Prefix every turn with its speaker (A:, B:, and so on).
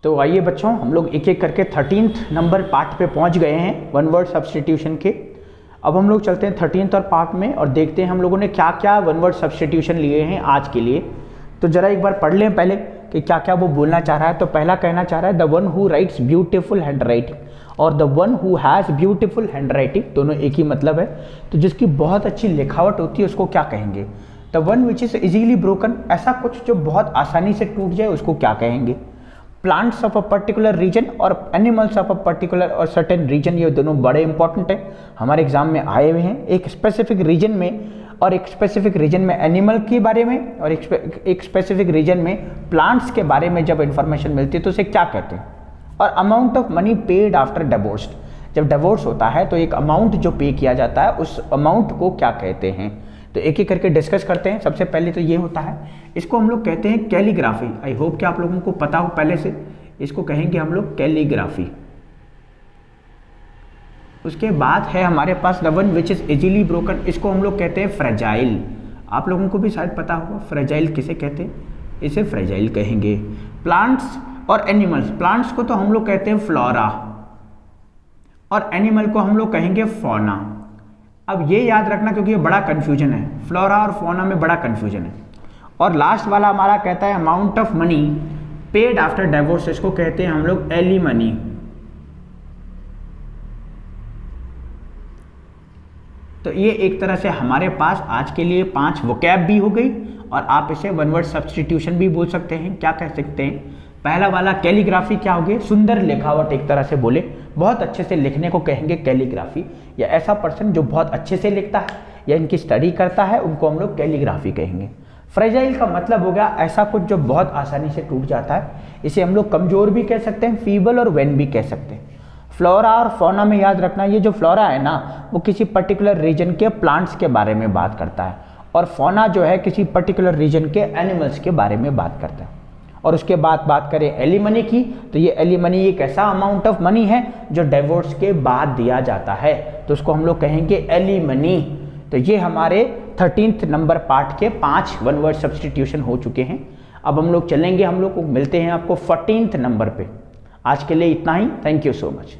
A: तो आइए बच्चों, हम लोग एक एक करके 13th नंबर पार्ट पे पहुंच गए हैं वन वर्ड सब्स्टिट्यूशन के। अब हम लोग चलते हैं 13th और पार्ट में और देखते हैं हम लोगों ने क्या क्या वन वर्ड सब्स्टिट्यूशन लिए हैं आज के लिए। तो जरा एक बार पढ़ लें पहले कि क्या क्या वो बोलना चाह रहा है। तो पहला कहना चाह रहा है the one who writes beautiful handwriting और the one who has beautiful handwriting, दोनों एक ही मतलब है। तो जिसकी बहुत अच्छी लिखावट होती है उसको क्या कहेंगे? The one which is easily broken, ऐसा कुछ जो बहुत आसानी से टूट जाए उसको क्या कहेंगे? Plants of a particular region और एनिमल्स ऑफ अ पर्टिकुलर और सर्टेन रीजन, ये दोनों बड़े इंपॉर्टेंट हैं, हमारे एग्जाम में आए हुए हैं। एक स्पेसिफिक रीजन में और एक स्पेसिफिक रीजन में एनिमल के बारे में और एक स्पेसिफिक रीजन में प्लांट्स के बारे में जब इंफॉर्मेशन मिलती है तो उसे क्या कहते हैं? और amount of money paid after divorce, जब डिवोर्स होता है तो एक अमाउंट जो पे किया जाता है उस अमाउंट को क्या कहते हैं? तो एक एक करके डिस्कस करते हैं। सबसे पहले तो ये होता है, इसको हम लोग कहते हैं कैलीग्राफी। आई होप कि आप लोगों को पता हो पहले से, इसको कहेंगे हम लोग कैलीग्राफी। उसके बाद है हमारे पास the one which is easily broken, इसको हम लोग कहते हैं फ्रेजाइल। आप लोगों को भी शायद पता होगा फ्रेजाइल किसे कहते हैं, इसे फ्रेजाइल कहेंगे। प्लांट्स और एनिमल्स, प्लांट्स को तो हम लोग कहते हैं फ्लोरा और एनिमल को हम लोग कहेंगे फौना। अब ये याद रखना क्योंकि ये बड़ा कन्फ्यूजन है, फ्लोरा और फौना में बड़ा कन्फ्यूजन है। और लास्ट वाला हमारा कहता है amount of money paid after divorce, इसको कहते हैं हम लोग एलिमनी। तो ये एक तरह से हमारे पास आज के लिए 5 वोकैब भी हो गई और आप इसे वन वर्ड सब्स्टिट्यूशन भी बोल सकते हैं। क्या कह सकते हैं? पहला वाला कैलीग्राफी क्या हो गया? सुंदर लिखावट, एक तरह से बोले बहुत अच्छे से लिखने को कहेंगे कैलीग्राफी, या ऐसा पर्सन जो बहुत अच्छे से लिखता है या इनकी स्टडी करता है उनको हम लोग कैलीग्राफी कहेंगे। फ्रेजाइल का मतलब हो गया ऐसा कुछ जो बहुत आसानी से टूट जाता है, इसे हम लोग कमजोर भी कह सकते हैं, फीबल और वेन भी कह सकते हैं। फ्लोरा और फौना में याद रखना, ये जो फ्लोरा है ना वो किसी पर्टिकुलर रीजन के प्लांट्स के बारे में बात करता है और फौना जो है किसी पर्टिकुलर रीजन के एनिमल्स के बारे में बात करता है। और उसके बाद बात करें एलिमनी की, तो ये एलिमनी एक ऐसा अमाउंट ऑफ मनी है जो डिवोर्स के बाद दिया जाता है, तो उसको हम लोग कहेंगे एलिमनी। तो ये हमारे 13th नंबर पार्ट के 5 वन वर्ड सब्स्टिट्यूशन हो चुके हैं। अब हम लोग चलेंगे, हम लोग को मिलते हैं आपको 14th नंबर पे। आज के लिए इतना ही, थैंक यू सो मच।